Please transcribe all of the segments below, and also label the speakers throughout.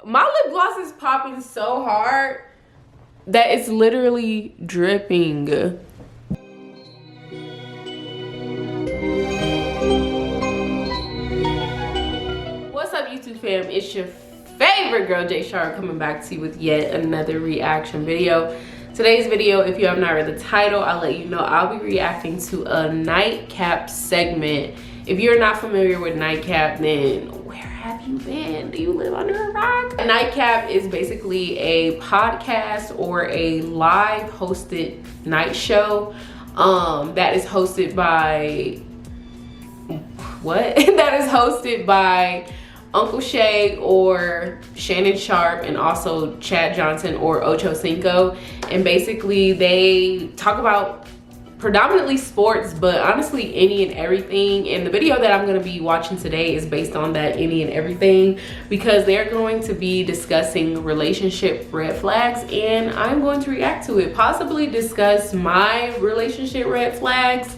Speaker 1: my lip gloss is popping so hard that it's literally dripping. What's up, YouTube fam? It's your favorite girl, Jay Shara, coming back to you with yet another reaction video. Today's video, if you have not read the title, I'll let you know I'll be reacting to a nightcap segment. If you're not familiar with nightcap, then where have you been? Do you live under a rock? A nightcap is basically a podcast or a live hosted night show that is hosted by that is hosted by Uncle Shay or Shannon Sharp, and also Chad Johnson or Ocho Cinco. And basically they talk about predominantly sports, but honestly any and everything. And the video that I'm going to be watching today is based on that any and everything, because they're going to be discussing relationship red flags, and I'm going to react to it, possibly discuss my relationship red flags.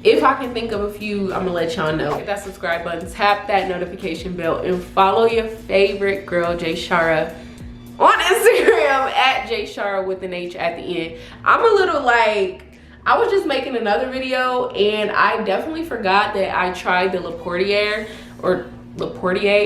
Speaker 1: If I can think of a few, I'm gonna let y'all know. Hit that subscribe button, tap that notification bell, and follow your favorite girl, Jay Shara, on Instagram at Jay Shara with an H at the end. I'm a little like, I was just making another video and I definitely forgot that I tried the Laportier,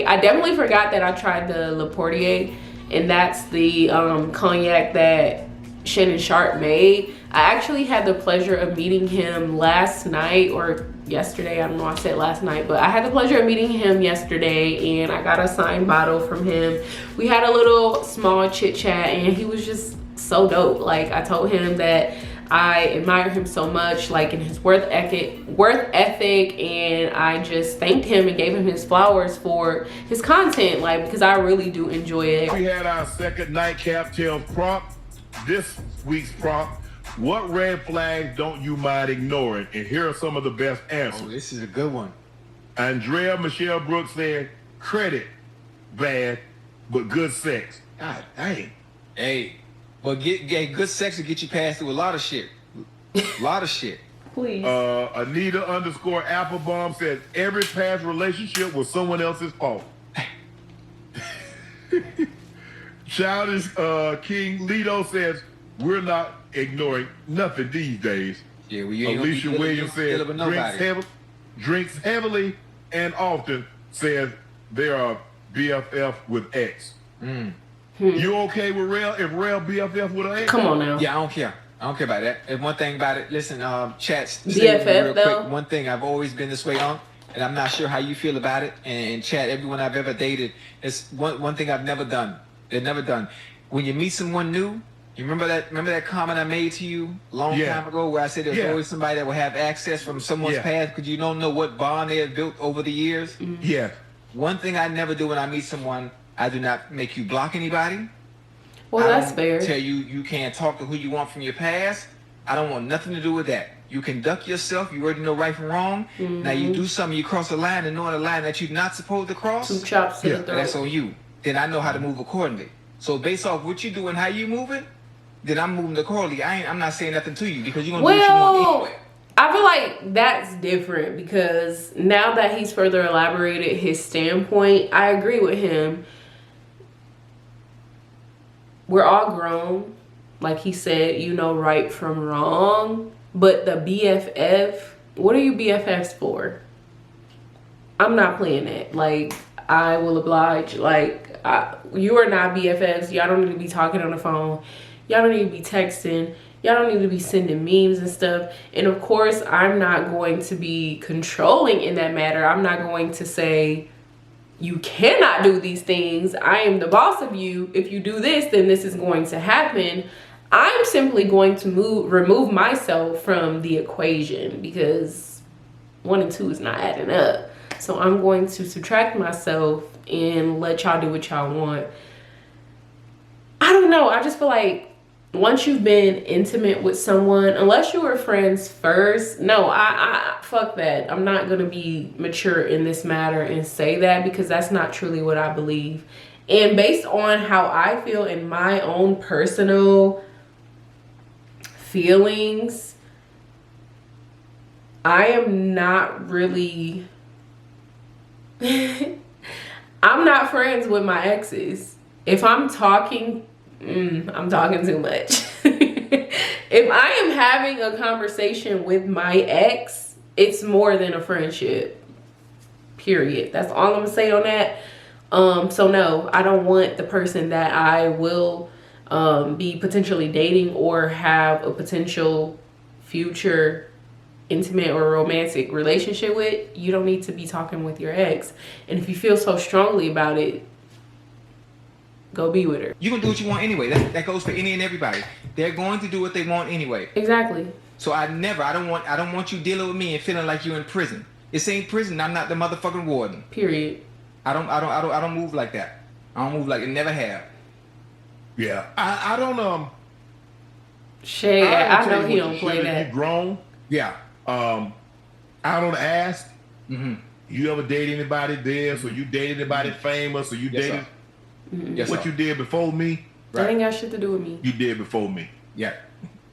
Speaker 1: I definitely forgot that I tried the Laportier, and that's the cognac that Shannon Sharp made. I actually had the pleasure of meeting him last night or yesterday. I don't know, I said last night, but I had the pleasure of meeting him yesterday, and I got a signed bottle from him. We had a little small chit chat, and he was just so dope. Like, I told him that I admire him so much, like in his work ethic, and I just thanked him and gave him his flowers for his content, like, because I really do enjoy it.
Speaker 2: We had our second nightcap tales prompt. This week's prompt: what red flags don't you mind ignoring? And here are some of the best answers.
Speaker 3: Oh, this is a good one.
Speaker 2: Andrea Michelle Brooks said, credit, bad, but good sex.
Speaker 3: God dang. Hey, but get good sex to get you past through a lot of shit. A lot of shit.
Speaker 1: Please.
Speaker 2: Anita _ Applebomb said, every past relationship was someone else's fault. Childish King Lido says, we're not ignoring nothing these days.
Speaker 3: Yeah, well, you ain't
Speaker 2: Alicia Williams says, drinks heavily and often, says they are BFF with X. You okay with Rel? If Rel BFF with an X?
Speaker 1: Come on now.
Speaker 3: Yeah, I don't care. I don't care about that. And one thing about it, listen, chat,
Speaker 1: BFF though.
Speaker 3: Quick, one thing I've always been this way on, and I'm not sure how you feel about it. And chat, everyone I've ever dated, it's one thing I've never done. They've never done. When you meet someone new, you remember that comment I made to you a long time ago, where I said there's always somebody that will have access from someone's past because you don't know what bond they have built over the years.
Speaker 2: Yeah.
Speaker 3: One thing I never do when I meet someone, I do not make you block anybody.
Speaker 1: Well, that's fair.
Speaker 3: Tell you you can't talk to who you want from your past. I don't want nothing to do with that. You conduct yourself. You already know right from wrong. Now you do something, you cross a line and knowing a line that you're not supposed to cross.
Speaker 1: Two chops to the throat.
Speaker 3: That's on you. Then I know how to move accordingly. So based off what you do and how you move it, then I'm moving accordingly. I'm not saying nothing to you because you're gonna do what you want anyway.
Speaker 1: I feel like that's different, because now that he's further elaborated his standpoint, I agree with him. We're all grown. Like he said, you know right from wrong. But the BFF, what are you BFFs for? I'm not playing that. Like, I will oblige. Like, you are not BFFs. Y'all don't need to be talking on the phone. Y'all don't need to be texting. Y'all don't need to be sending memes and stuff. And of course, I'm not going to be controlling in that matter. I'm not going to say, you cannot do these things. I am the boss of you. If you do this, then this is going to happen. I'm simply going to remove myself from the equation, because 1 and 2 is not adding up. So I'm going to subtract myself and let y'all do what y'all want. I don't know. I just feel like once you've been intimate with someone, unless you were friends first, no, I fuck that. I'm not going to be mature in this matter and say that, because that's not truly what I believe. And based on how I feel in my own personal feelings, I am not really I'm not friends with my exes. If I'm talking, I'm talking too much. If I am having a conversation with my ex, it's more than a friendship. Period. That's all I'm gonna say on that. So no, I don't want the person that I will be potentially dating or have a potential future intimate or romantic relationship with. You don't need to be talking with your ex. And if you feel so strongly about it, go be with her.
Speaker 3: You can do what you want anyway. That goes for any and everybody. They're going to do what they want anyway.
Speaker 1: Exactly.
Speaker 3: So I don't want you dealing with me and feeling like you're in prison. This ain't prison. I'm not the motherfucking warden.
Speaker 1: Period.
Speaker 3: I don't move like that. I don't move like it. Never have.
Speaker 2: Yeah, I don't
Speaker 1: Shay, I know he don't play that.
Speaker 2: You grown.
Speaker 3: Yeah.
Speaker 2: I don't ask. You ever date anybody there? So you dated anybody famous? Or you dated
Speaker 3: Yes,
Speaker 2: what
Speaker 3: sir.
Speaker 2: you did before me?
Speaker 1: That ain't got shit to do with me.
Speaker 2: You did before me.
Speaker 3: Yeah.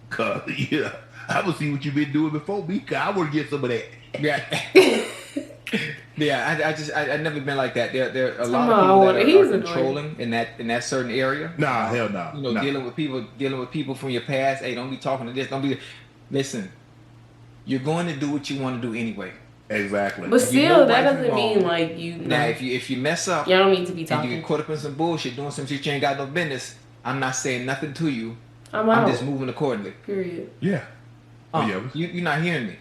Speaker 2: Cause yeah, I would see what you been doing before me. Cause I would get some of that.
Speaker 3: Yeah. Yeah, I never been like that. There are a lot of people that are controlling in that certain area.
Speaker 2: Nah, hell no.
Speaker 3: You know, dealing with people from your past. Hey, don't be talking to this. Don't be. Listen, you're going to do what you want to do anyway.
Speaker 2: Exactly.
Speaker 1: But still, that doesn't mean like you.
Speaker 3: Now, if you mess up,
Speaker 1: y'all don't need to be talking.
Speaker 3: And you get caught up in some bullshit, doing some shit you ain't got no business. I'm not saying nothing to you.
Speaker 1: I'm out.
Speaker 3: I'm just moving accordingly.
Speaker 1: Period.
Speaker 2: Yeah.
Speaker 3: Yeah. You're not hearing me.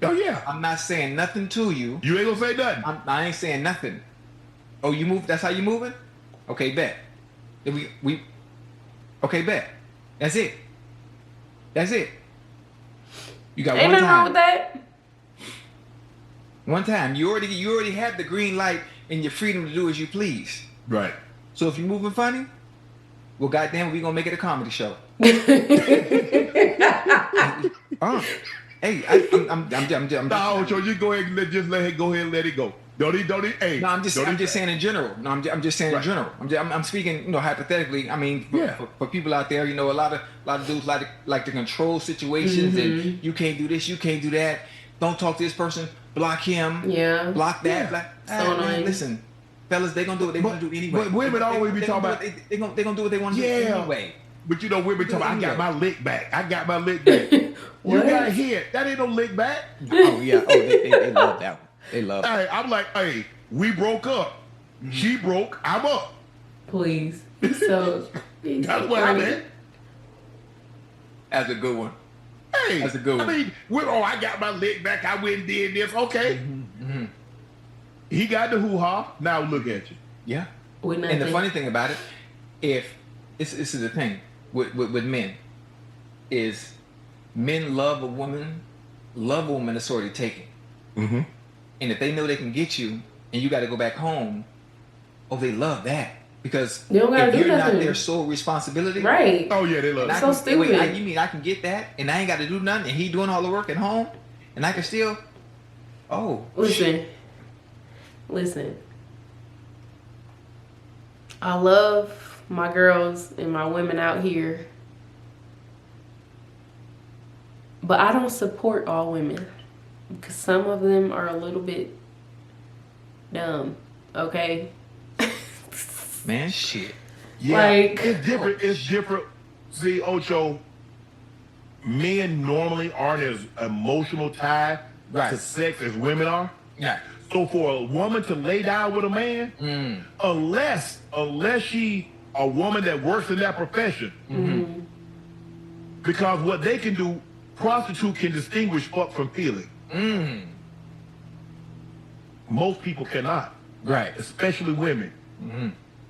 Speaker 2: Oh yeah.
Speaker 3: I'm not saying nothing to you.
Speaker 2: You ain't gonna say nothing.
Speaker 3: I ain't saying nothing. Oh, you move? That's how you moving? Okay, bet. Then we. Okay, bet. That's it. That's it. You got
Speaker 1: ain't
Speaker 3: one
Speaker 1: nothing
Speaker 3: time.
Speaker 1: wrong with that.
Speaker 3: One time. You already have the green light and your freedom to do as you please.
Speaker 2: Right.
Speaker 3: So if you're moving funny, well, goddamn, we gonna make it a comedy show. Hey, I'm
Speaker 2: No, Ocho, you go ahead and let it go ahead and let it go. Don't he? Hey.
Speaker 3: No, I'm just saying in general. No, I'm just saying in general. I'm speaking, you know, hypothetically. I mean, for people out there, you know, a lot of dudes like to control situations and you can't do this, you can't do that. Don't talk to this person. Block him.
Speaker 1: Yeah.
Speaker 3: Block that.
Speaker 1: Yeah. So annoying.
Speaker 3: Listen, fellas, they gonna do what they want to do anyway.
Speaker 2: But women always be talking about
Speaker 3: they gonna do what they want to do anyway.
Speaker 2: But you know, women talking about, I got my lick back. I got my lick back. You got hit. That ain't no lick back.
Speaker 3: Oh yeah. Oh, they love that one. They love it.
Speaker 2: Hey, I'm like, hey, we broke up. She broke. I'm up.
Speaker 1: Please. So.
Speaker 2: That's what I meant.
Speaker 3: That's a good one.
Speaker 2: Hey,
Speaker 3: that's a good one.
Speaker 2: I mean, I got my lick back. I went and did this. Okay. He got the hoo-ha. Now look at you.
Speaker 3: Yeah. And the funny thing about it, if this is the thing with men, is men love a woman that's already taken. And if they know they can get you and you got to go back home, they love that. Because if you're not their sole responsibility.
Speaker 1: Right.
Speaker 2: Oh, yeah, they love it.
Speaker 1: So stupid.
Speaker 3: You mean I can get that and I ain't got to do nothing and he doing all the work at home and I can still,
Speaker 1: Listen. I love my girls and my women out here. But I don't support all women. Because some of them are a little bit dumb. Okay?
Speaker 3: Man, shit.
Speaker 2: Yeah,
Speaker 1: like,
Speaker 2: it's different. It's different. See, Ocho, men normally aren't as emotional tied to sex as women are.
Speaker 3: Yeah.
Speaker 2: So for a woman to lay down with a man, unless she a woman that works in that profession, because what they can do, prostitute can distinguish fuck from feeling. Most people cannot.
Speaker 3: Right.
Speaker 2: Especially women.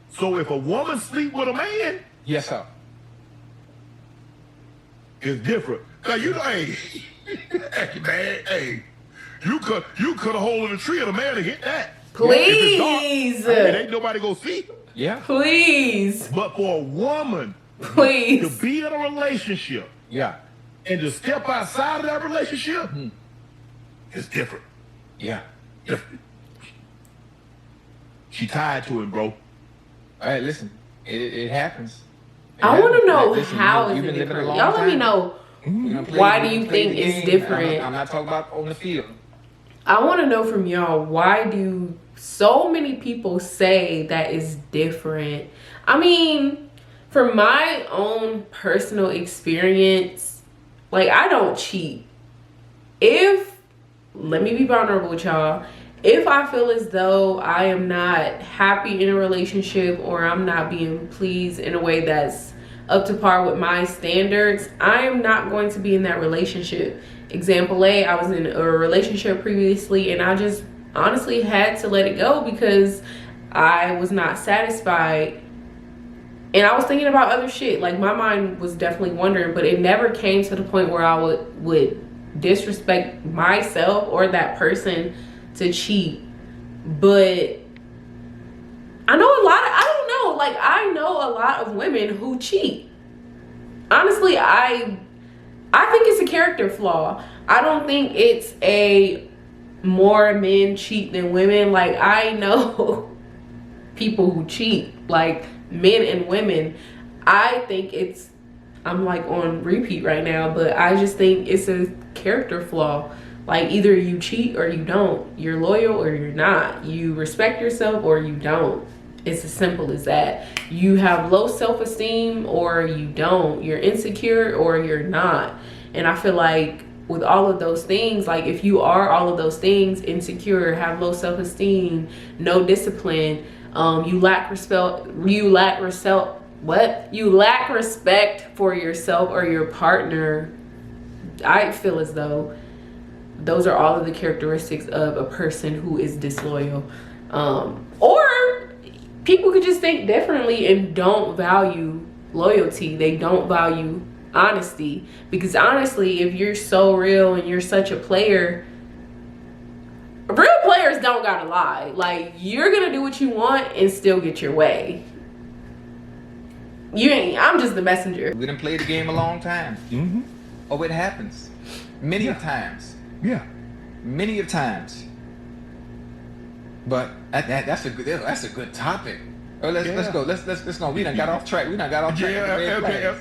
Speaker 2: So if a woman sleep with a man,
Speaker 3: yes, sir,
Speaker 2: it's different. Now you know, hey, man, hey, you cut a hole in the tree of a man to hit that.
Speaker 1: Please.
Speaker 2: If it's dark, ain't nobody gonna see.
Speaker 3: Yeah.
Speaker 1: Please.
Speaker 2: But for a woman,
Speaker 1: please,
Speaker 2: to be in a relationship, and to step outside of that relationship, it's different.
Speaker 3: Yeah.
Speaker 2: She tied to it, bro.
Speaker 3: All right, listen, it happens.
Speaker 1: I want to know
Speaker 3: listen,
Speaker 1: how
Speaker 3: you've
Speaker 1: is it
Speaker 3: been living a
Speaker 1: different.
Speaker 3: long
Speaker 1: Y'all let me
Speaker 3: time.
Speaker 1: know. Why do you think it's different?
Speaker 3: I'm not talking about on the field.
Speaker 1: I want to know from y'all, why do so many people say that is different? I mean, from my own personal experience, like, I don't cheat. Let me be vulnerable with y'all. If I feel as though I am not happy in a relationship, or I'm not being pleased in a way that's up to par with my standards, I am not going to be in that relationship. Example A, I was in a relationship previously and I just honestly had to let it go because I was not satisfied. And I was thinking about other shit. Like, my mind was definitely wondering, but it never came to the point where I would disrespect myself or that person to cheat. But I know I know a lot of women who cheat. Honestly, I think it's a character flaw. I don't think it's a more men cheat than women. Like, I know people who cheat, like men and women. I think I'm like on repeat right now, but I just think it's a character flaw. Like, either you cheat or you don't. You're loyal or you're not. You respect yourself or you don't. It's as simple as that. You have low self-esteem or you don't. You're insecure or you're not. And I feel like with all of those things, like, if you are all of those things, insecure, have low self-esteem, no discipline, you lack respect for yourself or your partner, I feel as though those are all of the characteristics of a person who is disloyal. Or people could just think differently and don't value loyalty. They don't value honesty. Because honestly, if you're so real and you're such a player, real players don't gotta lie. Like, you're gonna do what you want and still get your way. I'm just the messenger.
Speaker 3: We done played the game a long time.
Speaker 2: Mm-hmm.
Speaker 3: Oh, it happens. Many of times.
Speaker 2: Yeah.
Speaker 3: Many of times. But that's a good topic. Oh, let's go. Let's go. We done got off track.
Speaker 2: Yeah,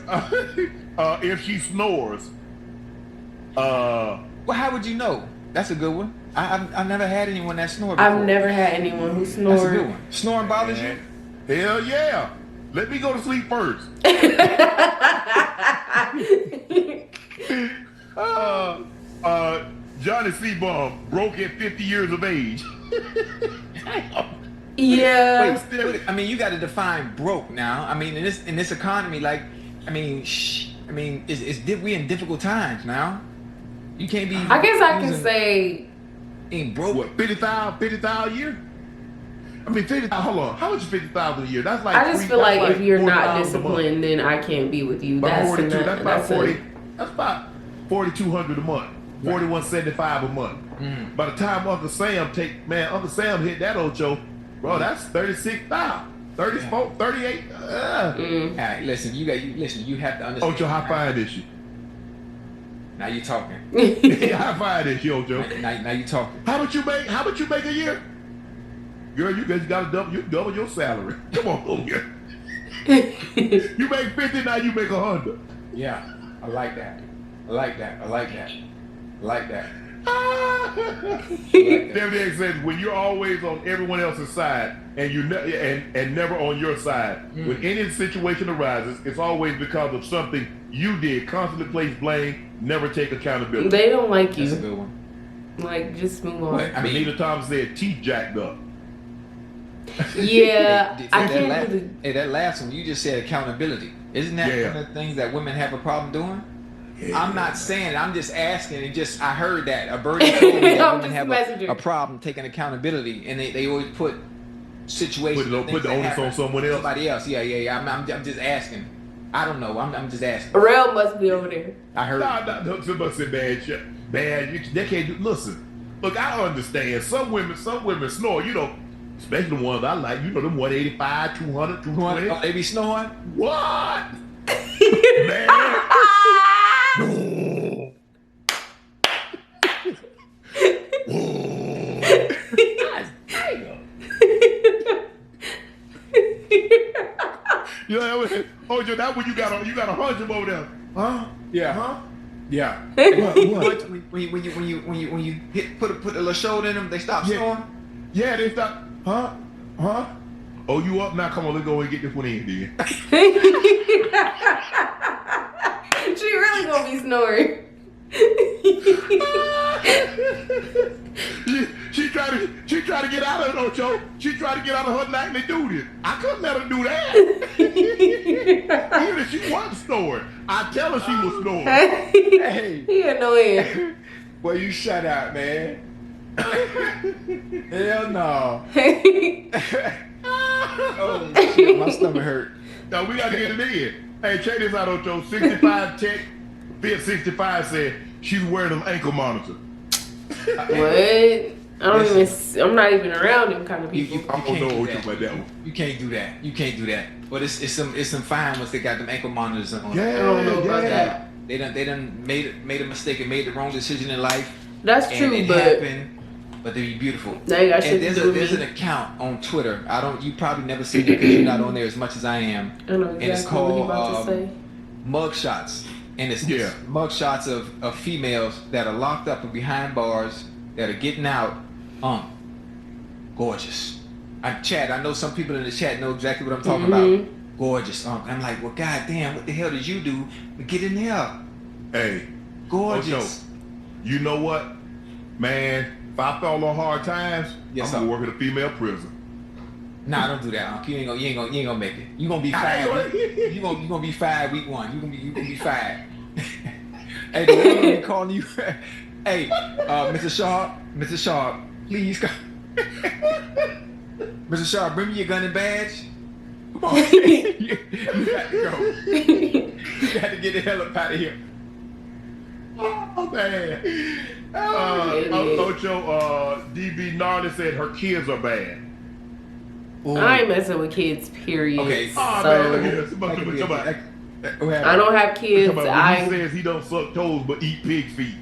Speaker 2: okay. If she snores.
Speaker 3: Well, how would you know? That's a good one. I've never had anyone that snored before.
Speaker 1: I've never had anyone who snored.
Speaker 3: That's a good one. Snoring bothers you?
Speaker 2: Hell yeah. Let me go to sleep first. Johnny C-Bomb broke at 50 years of age.
Speaker 1: Yeah.
Speaker 3: Wait, I mean, you got to define broke now. I mean, in this economy, like, we in difficult times now. You can't be.
Speaker 1: I guess I can say.
Speaker 3: Ain't broke.
Speaker 2: What, 50,000 a year? I mean, 50,000. Hold on. How much is 50,000 a year? That's like.
Speaker 1: I just feel like if you're not disciplined, then I can't be with you.
Speaker 2: That's about 40. That's about 4,200 a month. 4,175 a month. Mm. By the time Uncle Sam hit that Ocho, bro, that's 36,000. 34, 38.
Speaker 3: All right, listen, you have to understand.
Speaker 2: Ocho, high five this shit.
Speaker 3: Now you talking.
Speaker 2: High five this shit, Ocho.
Speaker 3: Now you talking.
Speaker 2: How much you make a year? Girl, you gotta double your salary. Come on over here. You make 50, now you make 100.
Speaker 3: Yeah, I like that.
Speaker 2: Everything says when you're always on everyone else's side and you and never on your side. When any situation arises, it's always because of something you did. Constantly place blame, never take accountability.
Speaker 1: They don't like you.
Speaker 3: That's a good one.
Speaker 1: Like, just move on.
Speaker 2: Anita Thomas said teeth jacked up.
Speaker 1: Yeah, I can't
Speaker 3: Hey, that last one you just said accountability. Isn't that one of the things that women have a problem doing? Yeah. I'm not saying it, I'm just asking. I heard that a birdie told me that women have a problem taking accountability, and they always put situations
Speaker 2: put the onus on someone else.
Speaker 3: Somebody else. Yeah. I'm just asking. I don't know. I'm just asking.
Speaker 1: Rail must be over there.
Speaker 3: I heard.
Speaker 2: No, somebody said bad shit. Bad. They can't do. Listen, look, I understand. Some women snore. You know, especially the ones I like. You know, them 185, 200, 220.
Speaker 3: Oh, they be snoring.
Speaker 2: What? Man. No. You know, Ocho, that when you got a hunch over there, huh?
Speaker 3: Yeah.
Speaker 2: Huh?
Speaker 3: Yeah.
Speaker 2: What?
Speaker 3: When you put a little shoulder in them, they stop snoring.
Speaker 2: Yeah, they stop. Huh? Oh, you up now? Come on, let's go and get this one in, then.
Speaker 1: She really gonna be snoring.
Speaker 2: She tried to get out of it, Ocho. She tried to get out of her nightly duty. I couldn't let her do that. Even if she wasn't snoring, I tell her she was snoring.
Speaker 3: Hey,
Speaker 1: He annoying.
Speaker 3: well, you shut up, man. Hell no. Oh shit, my stomach hurt.
Speaker 2: Now we gotta get it in. Hey, check this out, Ocho. 65 Tech Fit 65 said she's wearing them ankle monitors.
Speaker 1: What? I'm not even around them kind of people.
Speaker 2: I don't know Ocho about that one.
Speaker 3: You can't do that. You can't do that. But it's some fine ones that got them ankle monitors on.
Speaker 2: Yeah,
Speaker 1: I don't know about that.
Speaker 3: They done made a mistake and made the wrong decision in life.
Speaker 1: That's
Speaker 3: And
Speaker 1: true,
Speaker 3: it
Speaker 1: but
Speaker 3: happened, but they be beautiful.
Speaker 1: they got shit
Speaker 3: And
Speaker 1: to do with
Speaker 3: there's
Speaker 1: me.
Speaker 3: an account on Twitter. You probably never seen it because you're not on there as much as I am.
Speaker 1: I know
Speaker 3: And it's
Speaker 1: exactly what you
Speaker 3: called
Speaker 1: about to say.
Speaker 3: mugshots. And it's
Speaker 2: Yeah.
Speaker 3: mugshots of females that are locked up and behind bars that are getting out. Gorgeous. Chad, I know some people in the chat know exactly what I'm talking about. Gorgeous. I'm like, well, goddamn, what the hell did you do to get in there?
Speaker 2: Hey,
Speaker 3: Gorgeous.
Speaker 2: Ocho, you know what, man? If I fell on hard times,
Speaker 3: Yes,
Speaker 2: I'm gonna
Speaker 3: sir.
Speaker 2: work at a female prison.
Speaker 3: Nah, don't do that, Unc. You ain't gonna make it. You gonna be fired. You gonna be fired week 1. You gonna be fired. Hey, the woman gonna be calling you. Hey, Mr. Sharp, please come. Mr. Sharp, bring me your gun and badge. Come on. You got to go. You got to get the hell up out of here.
Speaker 2: Oh man.
Speaker 1: Idiot.
Speaker 2: Ocho, DB Gnarly said her kids are bad.
Speaker 3: Ooh.
Speaker 1: I ain't messing with kids, period.
Speaker 3: Okay.
Speaker 2: Oh man, look at
Speaker 1: So
Speaker 2: this. Come on.
Speaker 1: I don't have kids.
Speaker 2: Come on. He says he don't suck toes but eat pig feet.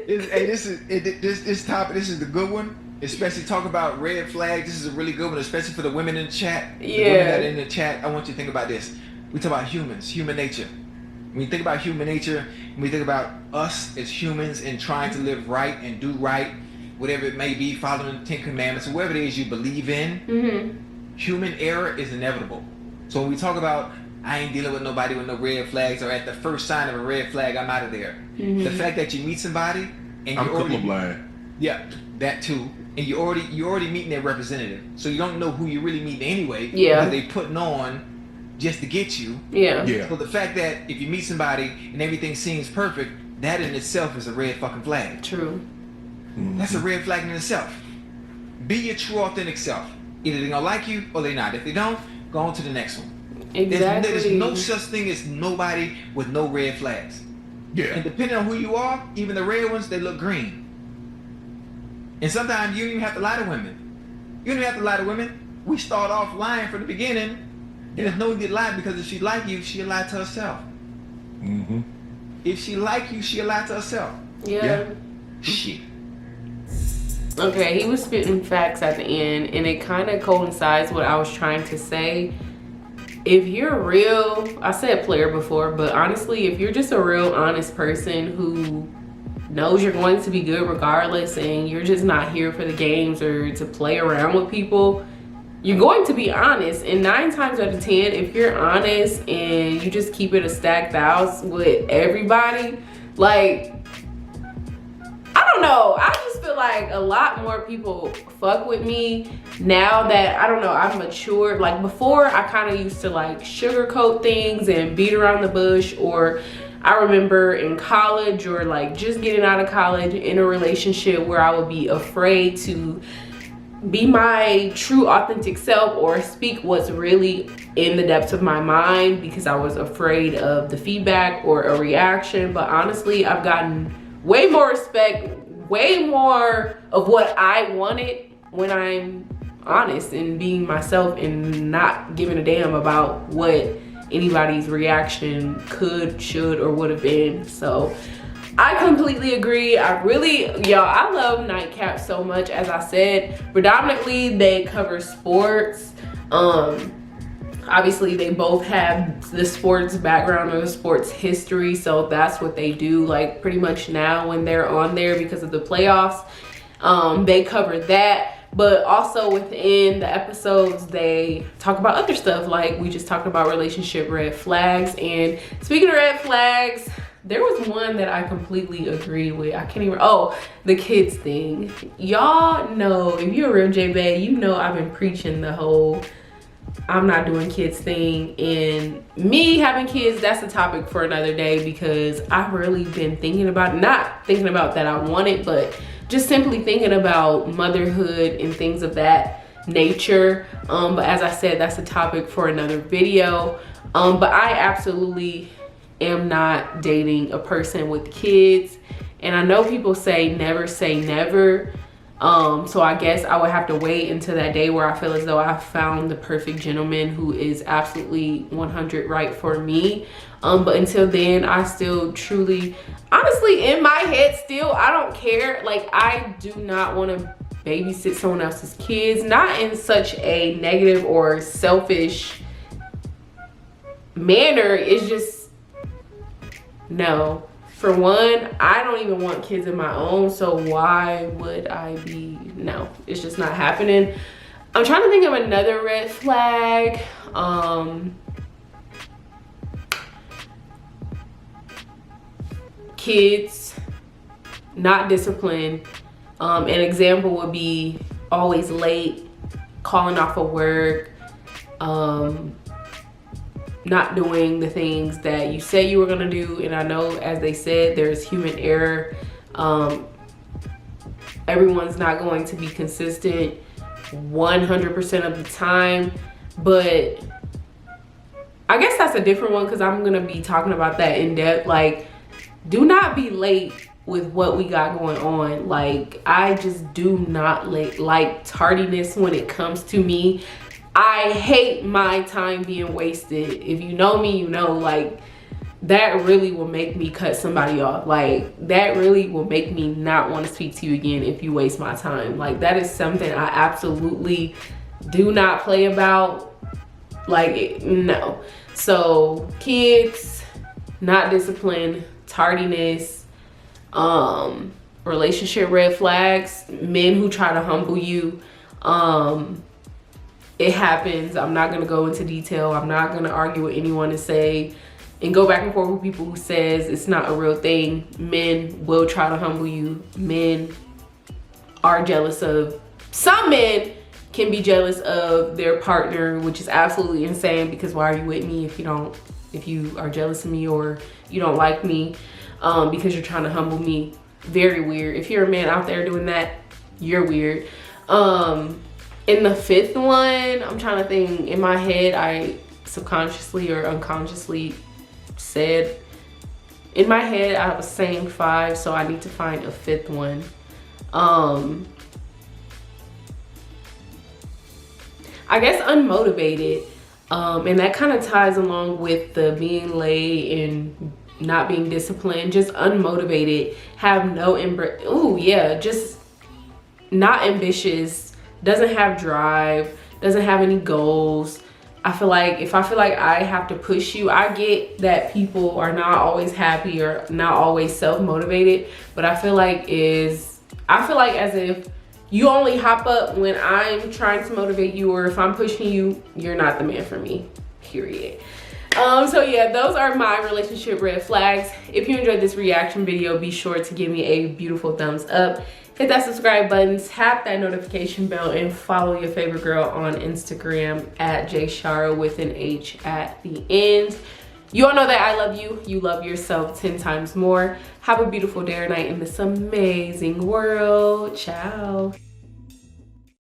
Speaker 3: This topic. This is the good one. Especially talk about red flags. This is a really good one, especially for the women in the chat. The women that are in the chat. I want you to think about this. We talk about humans, human nature. When you think about human nature, when we think about us as humans and trying to live right and do right, whatever it may be, following the 10 Commandments, whatever it is you believe in, human error is inevitable. So when we talk about, I ain't dealing with nobody with no red flags, or at the first sign of a red flag, I'm out of there. The fact that you meet somebody and
Speaker 2: I'm
Speaker 3: you already,
Speaker 2: colorblind.
Speaker 3: yeah, that too, and you already meeting their representative, so you don't know who you're really meeting anyway.
Speaker 1: Yeah.
Speaker 3: Because they putting on just to get you.
Speaker 1: Yeah.
Speaker 2: Yeah.
Speaker 3: So the fact that if you meet somebody and everything seems perfect, that in itself is a red fucking flag.
Speaker 1: True.
Speaker 3: That's a red flag in itself. Be your true authentic self. Either they're gonna like you or they not. If they don't, go on to the next one.
Speaker 1: Exactly.
Speaker 3: There's no such thing as nobody with no red flags.
Speaker 2: Yeah.
Speaker 3: And depending on who you are, even the red ones, they look green. And sometimes you don't even have to lie to women. You don't even have to lie to women. We start off lying from the beginning. And there's no need to lie, because if she like you, she'll lie to herself. If she like you, she'll lie to herself.
Speaker 1: Yeah.
Speaker 3: Shit.
Speaker 1: Okay, he was spitting facts at the end, and it kind of coincides what I was trying to say. If you're real, I said player before, but honestly, if you're just a real honest person who knows you're going to be good regardless, and you're just not here for the games or to play around with people, you're going to be honest. And 9 times out of 10, if you're honest and you just keep it a stacked house with everybody, like, I don't know, I just feel like a lot more people fuck with me now that, I don't know, I've matured. Like before, I kind of used to like sugarcoat things and beat around the bush. Or I remember in college, or like just getting out of college, in a relationship where I would be afraid to be my true authentic self or speak what's really in the depths of my mind, because I was afraid of the feedback or a reaction. But honestly, I've gotten way more respect, way more of what I wanted when I'm honest and being myself and not giving a damn about what anybody's reaction could, should, or would have been. So I completely agree. I love Nightcap so much. As I said, predominantly they cover sports. Obviously they both have the sports background or the sports history, so that's what they do, like pretty much now when they're on there because of the playoffs. They cover that, but also within the episodes they talk about other stuff, like we just talked about relationship red flags. And speaking of red flags, there was one that I completely agreed with. I can't even, oh, the kids thing. Y'all know, if you're a real J-Bay, you know I've been preaching the whole I'm not doing kids thing. And me having kids, that's a topic for another day, because I've really been thinking about, not thinking about that I want it, but just simply thinking about motherhood and things of that nature. But as I said, that's a topic for another video. But I absolutely am not dating a person with kids. And I know people say never. So I guess I would have to wait until that day where I feel as though I found the perfect gentleman who is absolutely 100 right for me. But until then, I still truly, honestly, in my head still, I don't care. Like, I do not want to babysit someone else's kids, not in such a negative or selfish manner. It's just, no. For one, I don't even want kids of my own, so why would I be? No, it's just not happening. I'm trying to think of another red flag. Kids not disciplined. An example would be always late, calling off of work, not doing the things that you say you were gonna do. And I know, as they said, there's human error. Everyone's not going to be consistent 100% of the time, but I guess that's a different one, because I'm gonna be talking about that in depth. Like, do not be late with what we got going on. Like, I just do not like tardiness when it comes to me. I hate my time being wasted. If you know me, you know, like, that really will make me cut somebody off. Like, that really will make me not want to speak to you again if you waste my time. Like, that is something I absolutely do not play about. Like, no. So kids, not disciplined, tardiness, relationship red flags, men who try to humble you. It happens. I'm not gonna go into detail. I'm not gonna argue with anyone and go back and forth with people who says it's not a real thing. Men will try to humble you. Men are jealous of, some men can be jealous of their partner, which is absolutely insane, because why are you with me if you are jealous of me or you don't like me, because you're trying to humble me? Very weird. If you're a man out there doing that, you're weird. In the fifth one, I'm trying to think. In my head, I subconsciously or unconsciously said, in my head, I was saying 5, so I need to find a fifth one. I guess unmotivated. And that kind of ties along with the being late and not being disciplined. Just unmotivated, have no just not ambitious, doesn't have drive, doesn't have any goals. I feel like if I feel like I have to push you, I get that people are not always happy or not always self-motivated, but I feel like as if you only hop up when I'm trying to motivate you, or if I'm pushing you, you're not the man for me, period. So yeah, those are my relationship red flags. If you enjoyed this reaction video, be sure to give me a beautiful thumbs up. Hit that subscribe button, tap that notification bell, and follow your favorite girl on Instagram at jshara with an H at the end. You all know that I love you. You love yourself 10 times more. Have a beautiful day or night in this amazing world. Ciao.